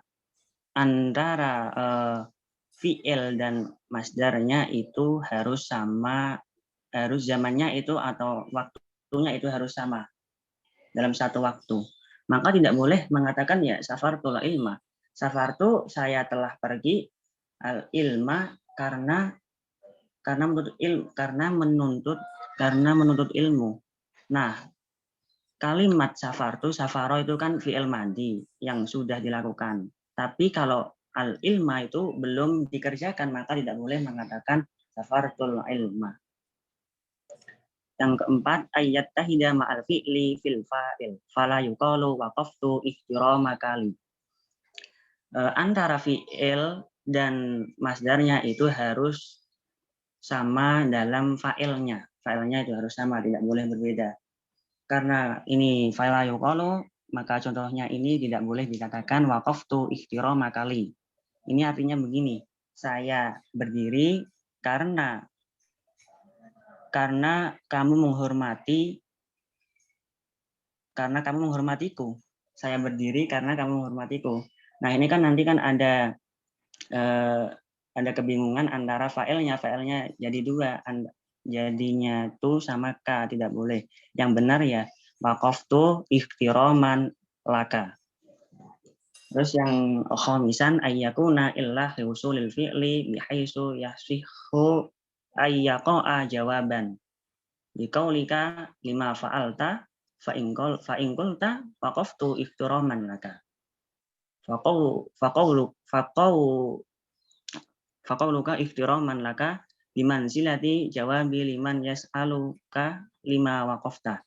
fi'il dan masdarnya itu harus sama, harus zamannya itu atau waktunya itu harus sama dalam satu waktu. Maka tidak boleh mengatakan ya safartul ilma. Safartu saya telah pergi, al ilma karena menuntut ilmu. Nah, kalimat safartu, safaro itu kan fi'il madi yang sudah dilakukan. Tapi kalau al ilma itu belum dikerjakan, maka tidak boleh mengatakan safartul ilma. Yang keempat, ayat tahida ma'al fi'li fil fa'il fala yuqalu waqaftu ihtirama kali. Antara fi'il dan masdarnya itu harus sama dalam fa'ilnya. Fa'ilnya itu harus sama, tidak boleh berbeda. Karena ini fa'ila yuqalu, maka contohnya ini tidak boleh dikatakan waqaftu ihtirama kali. Ini artinya begini, saya berdiri karena kamu menghormatiku. Saya berdiri karena kamu menghormatiku. Nah, ini kan nanti kan ada kebingungan antara fa'ilnya jadi dua, jadinya tu sama ka, tidak boleh. Yang benar ya waqaftu ihtiraman laka. Terus yang khamisan ayyakuna illa hiusulil fi'li bihaitsu yasihhu ayyaqa jawaban. Biqaulika lima fa'alta fa in qulta waqaftu ihtiraman laka. Faqauluka ihtiraman laka bimanzilati jawabi liman yas'aluka lima waqafta.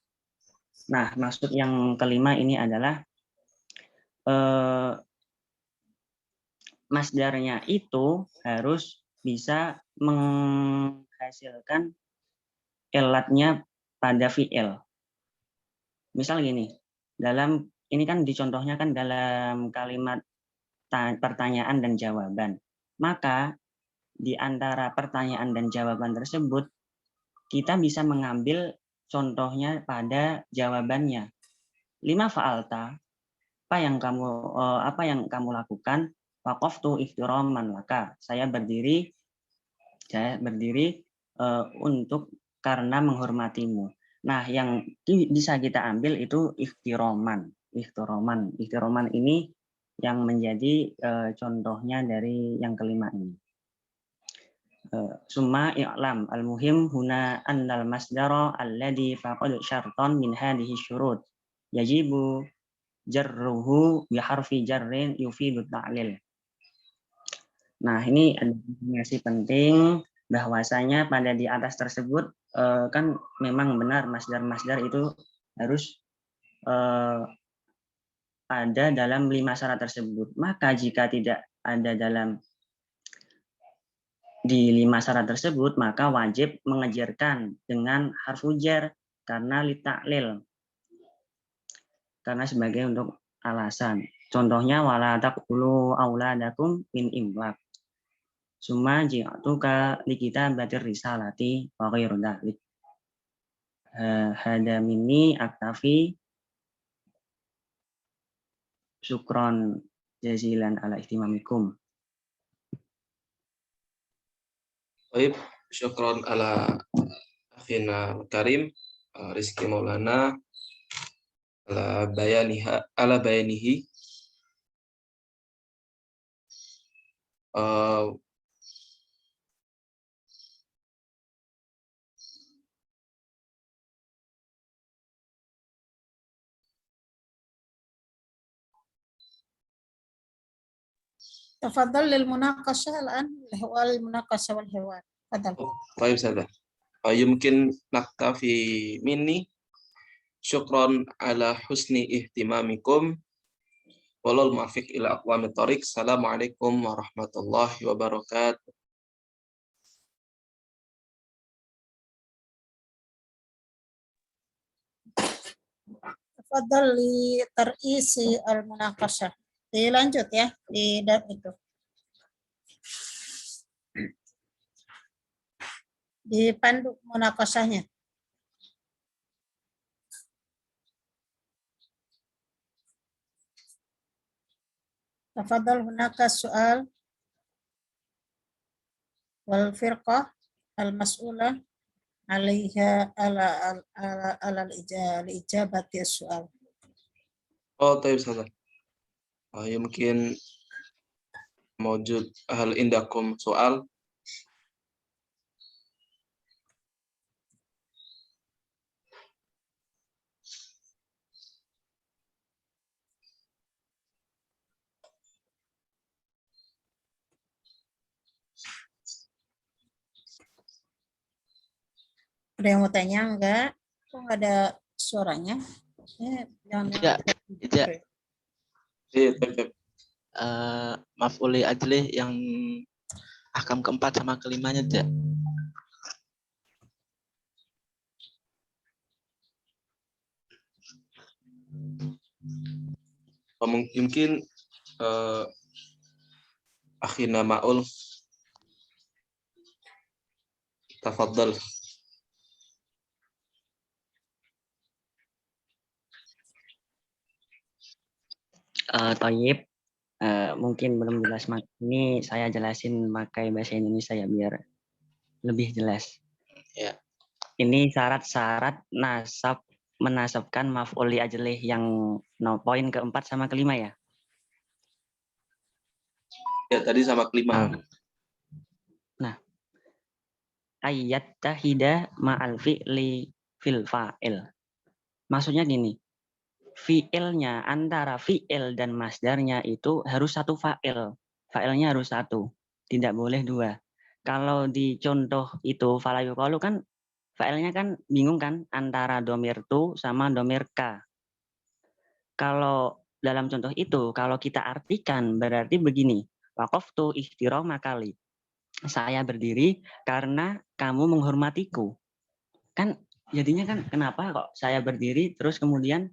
Nah, maksud yang kelima ini adalah masdarnya itu harus bisa menghasilkan elatnya pada fi'il. Misal gini, ini kan dicontohnya kan dalam kalimat pertanyaan dan jawaban. Maka di antara pertanyaan dan jawaban tersebut kita bisa mengambil contohnya pada jawabannya. Lima fa'alta, apa yang kamu lakukan? Waqaftu ihtiraman laka. Saya berdiri untuk karena menghormatimu. Nah, yang bisa kita ambil itu ihtiraman. Ihtiraman ini yang menjadi contohnya dari yang kelima ini. Summa i'lam al-muhim huna annal masdara alladhi faqad syartan min hadhihi syurut yajibu jarruhu bi harfi jarrin yufidu ta'lil. Nah, ini ada informasi penting bahwasanya pada di atas tersebut kan memang benar masdar-masdar itu harus ada dalam 5 syarat tersebut. Maka jika tidak ada di 5 syarat tersebut, maka wajib mengejarkan dengan harfu jar karena litaklil. Karena sebagai untuk alasan. Contohnya wala taqulu auladakum min imlaq. Summa ji'atuka likitabatir risalati wa ghairu dzalik. Hada minni aktafi. Syukron jazilan ala ihtimamikum. Baik, syukron ala akhina karim. Rizky Maulana ala bayanihi تفضل للمناقشة الآن والمناقشة والحوار. تفضل. طيب سادة يمكن نكتفي مني. Syukran ala husni ihtimamikum. Walal muwaffiq ila aqwamit thoriq. Assalamualaikum warahmatullahi wabarakatuh. Tafadhal li terisi al-munaqashah. Dilanjut ya di itu. Dipandu munaqashahnya. Tafadhal hunaka soal wal firqah al-mas'ulah alaiha ala al-ijabati as-soal. Oh, طيب سادة. يمكن موجود هل عندكم سؤال؟ Ada yang mau tanya enggak? Kok enggak ada suaranya? Tidak. Maf'uli ajlih yang ahkam keempat sama kelimanya tidak. Mungkin akhina Ma'ul tafadhal. Thayyib, mungkin belum jelas, ini saya jelasin pakai bahasa Indonesia ya biar lebih jelas. Ya. Ini syarat-syarat nasab menasabkan maf'uli ajlih yang poin keempat sama kelima ya. Ya tadi sama kelima. Nah, ayat tahida ma'al fi'li fil fa'il. Maksudnya gini. Fi'ilnya antara fi'il dan masdarnya itu harus satu fa'il. Fa'ilnya harus satu, tidak boleh dua. Kalau di contoh itu fala yuqalu kan fa'ilnya kan bingung kan antara domir tu sama domir ka. Kalau dalam contoh itu kalau kita artikan berarti begini, waqaftu ihtirama kali. Saya berdiri karena kamu menghormatiku. Kan jadinya kan kenapa kok saya berdiri terus kemudian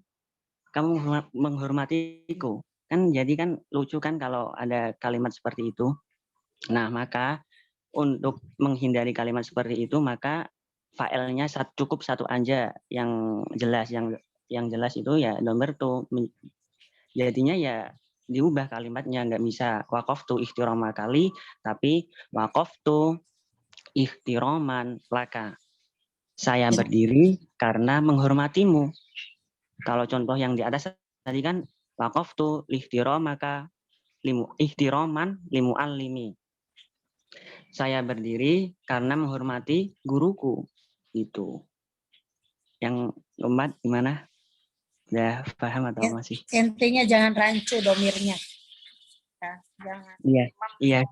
kamu menghormatiku, kan jadi kan lucu kan kalau ada kalimat seperti itu. Nah maka untuk menghindari kalimat seperti itu maka fa'ilnya cukup satu aja yang jelas, yang jelas itu ya domir tuh. Jadinya ya diubah kalimatnya, nggak bisa waqaftu ihtirama kali tapi waqaftu ihtiraman laka. Saya berdiri karena menghormatimu. Kalau contoh yang di atas tadi kan waqaftu ihtiramaka ihtiraman limuallimi. Saya berdiri karena menghormati guruku. Itu. Yang keempat gimana? Udah paham atau masih? Intinya jangan rancu domirnya. Ya, jangan. Iya.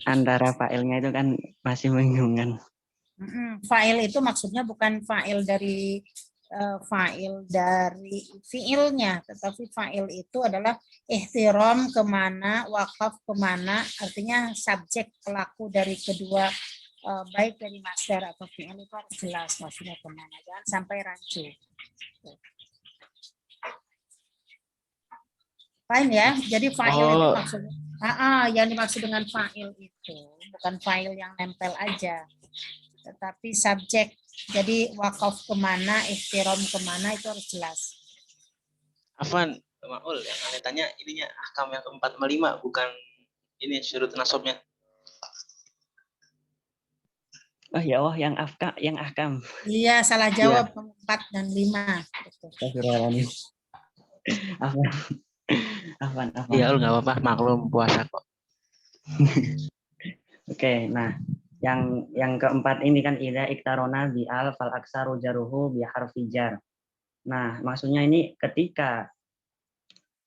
Antara fa'ilnya itu kan masih membingungkan. Fa'il itu maksudnya bukan fa'il dari fiilnya, tetapi fa'il itu adalah ihtiram kemana, wakaf kemana, artinya subjek pelaku dari kedua, baik dari masdar atau fiil itu harus jelas maksudnya kemana, jangan sampai rancu. Fine ya, jadi fa'il itu maksudnya, yang dimaksud dengan fa'il itu bukan fa'il yang nempel aja, tetapi subjek. Jadi wakaf kemana, ihtiram kemana itu harus jelas. Afwan, Ma'ul yang aneh tanya ininya ahkam yang keempat sama lima bukan ini syurut nasabnya. Oh ya Allah, yang ahkam. Iya, salah jawab 4 dan 5. Betul. Astagfirullahaladzim. Afwan. Iya, nggak apa-apa, maklum puasa kok. Oke, nah yang keempat ini kan ida iktarona bi al fal aksaru jaruhu bi harfi jar. Nah, maksudnya ini ketika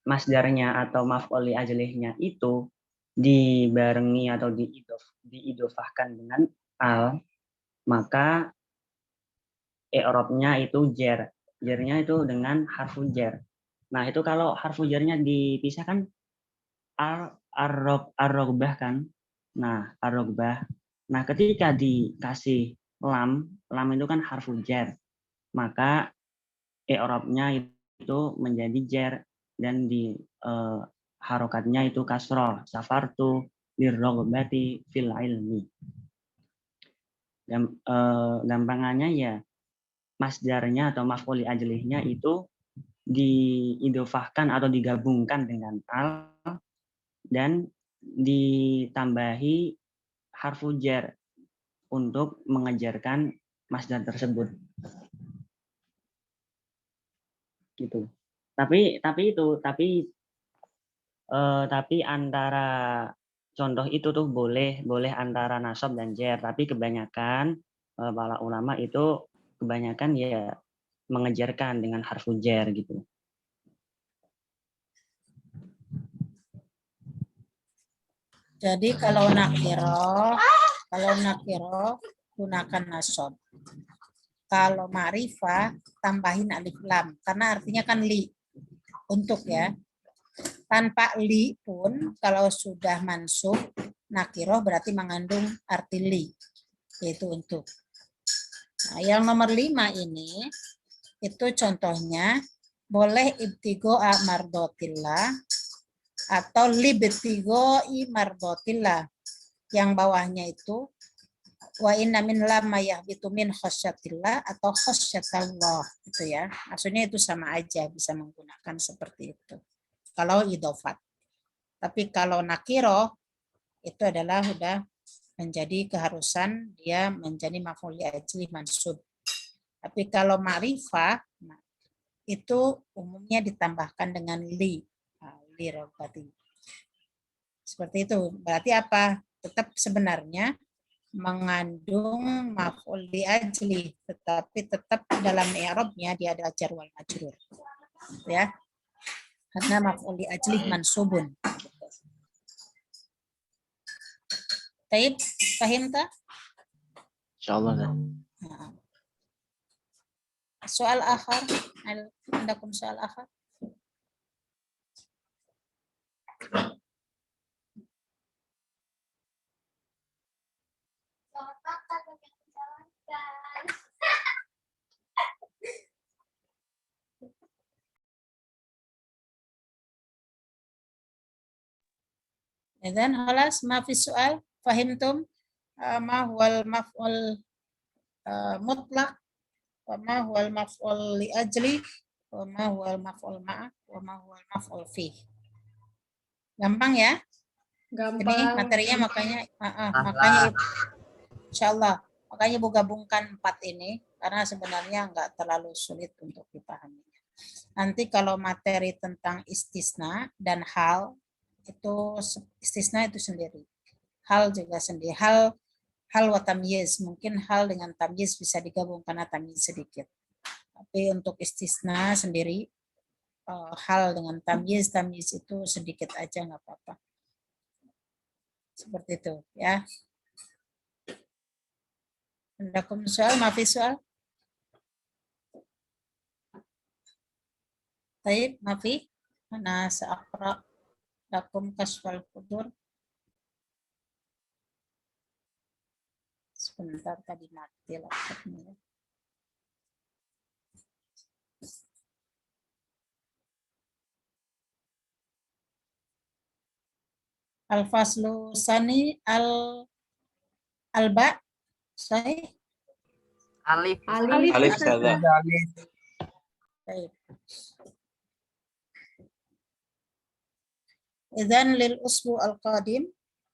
masdarnya atau maf'ul li ajlihnya itu dibarengi atau diidofahkan dengan al, maka i'rabnya itu jar. Jarnya itu dengan harfu jar. Nah, itu kalau harfu jarnya dipisahkan ar-rogbah kan. Nah, ar-rogbah. Nah, ketika dikasih lam itu kan harfu jar. Maka i'rabnya itu menjadi jar dan di harokatnya itu kasroh. Safartu lirrogbati fil ilmi. Gampangannya ya masdarnya atau maf'ul ajlihnya itu diidofahkan atau digabungkan dengan al dan ditambahi harfu jar untuk mengejarkan masdar tersebut. Gitu. Tapi antara contoh itu tuh boleh antara nasab dan jar, tapi kebanyakan para ulama itu kebanyakan ya mengejarkan dengan harfu jar gitu. Jadi kalau nakiro gunakan nasab. Kalau ma'rifah tambahin alif lam karena artinya kan li untuk ya. Tanpa li pun kalau sudah mansub nakiro berarti mengandung arti li yaitu untuk. Nah, yang nomor 5 ini itu contohnya boleh ibtigo mardotillah atau libtigo mardotillah. Yang bawahnya itu wa inna min lamma yahbitu min khasyatillah atau khasyatallah gitu ya. Maksudnya itu sama aja bisa menggunakan seperti itu. Kalau idofat. Tapi kalau nakiro itu adalah udah menjadi keharusan dia menjadi maf'ul li ajlih mansub. Tapi kalau ma'rifah itu umumnya ditambahkan dengan li robati. Seperti itu. Berarti apa? Tetap sebenarnya mengandung maf'ul li ajli, tetapi tetap dalam i'rabnya dia adalah jar wal majrur. Ya. Karena maf'ul li ajli mansubun. Taib, paham tak? Insyaallah. Soal akhir, adakum soal akhir? Idzan khalas ma fi soal, fahimtum ma huwal maf'ul mutlaq wa ma huwal maf'ul li ajli wa ma huwal maf'ul ma'a wa ma huwal maf'ul fi. Gampang ya? Gampang. Ini materinya makanya insyaallah makanya Bu gabungkan 4 ini karena sebenarnya enggak terlalu sulit untuk dipahami. Nanti kalau materi tentang istisna dan hal itu istisna itu sendiri. Hal juga sendiri. Hal wa tamyiz, mungkin hal dengan tamyiz bisa digabung karena tamyiz sedikit. Tapi untuk istisna sendiri hal dengan tamyiz itu sedikit aja nggak apa-apa. Seperti itu ya. Andakum soal, mafi soal? Baik, mafi. Ana sa'aqra lakum kasfal qudur. Sebentar tadi mati laptopnya. Al-faslu sani al-ba sahih? Alif. Alif saja. Baik. Idzan lil usbu al-qadim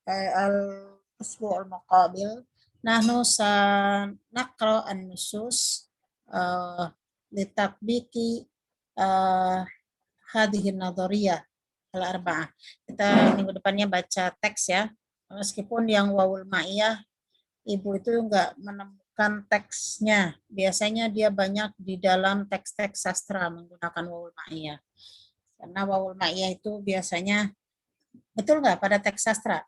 al-usbu al-muqabil Nahnu sanaqra an-nusus litatbiqi hadhihi an-nadhariyah al-arba'ah. Kita minggu depannya baca teks ya. Meskipun yang wawul ma'iyah Ibu itu enggak menemukan teksnya. Biasanya dia banyak di dalam teks-teks sastra menggunakan wawul ma'iyah. Karena wawul ma'iyah itu biasanya, betul nggak pada teks sastra?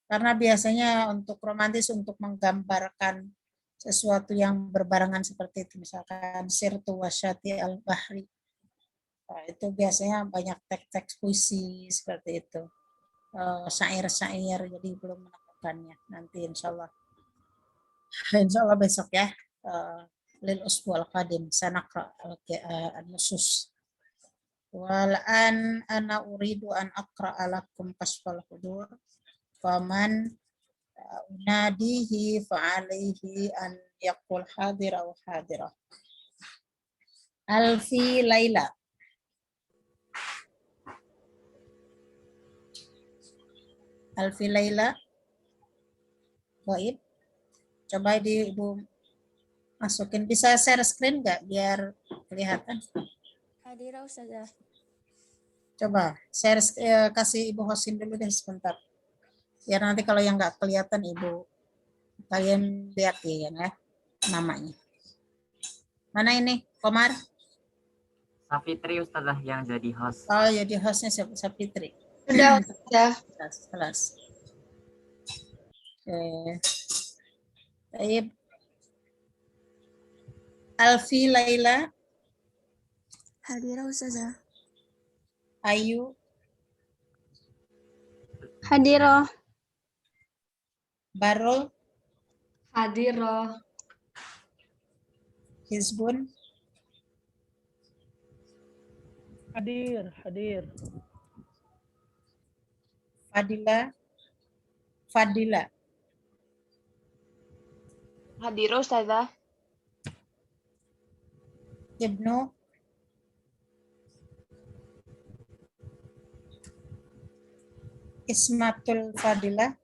Karena biasanya untuk romantis, untuk menggambarkan sesuatu yang berbarengan seperti itu. Misalkan sirtu wasyati al-bahri. Nah, itu biasanya banyak teks-teks puisi seperti itu. Syair-syair, jadi belum menemukannya. Nanti insya Allah besok ya. Lil usbu al-qadim sanaqra an-nusus. Wal'an ana uridu an aqra'a lakum kasfal hudur. Faman unadihi fa'alaihi an yaqul hadir aw hadirah. Alfi Laila. Alfi Laila. Baik. Coba Ibu masukin. Bisa share screen nggak biar kelihatan? Hadirah Ustazah. Coba share, kasih Ibu Hosin dulu deh sebentar. Biar nanti kalau yang nggak kelihatan Ibu, kalian lihat ya namanya. Mana ini? Komar? Safitri Ustazah yang jadi host. Oh, jadi hostnya Sapitri. Sudah Ustazah. Kelas. Oke. Baik. Alfi Laila. Hadirah Ustazah. Ayu. Hadirah. Barul. Hadirah. Hizbun. Hadir. Fadila. Hadirah Ustazah. Ibnu. Ismatul Fadilah.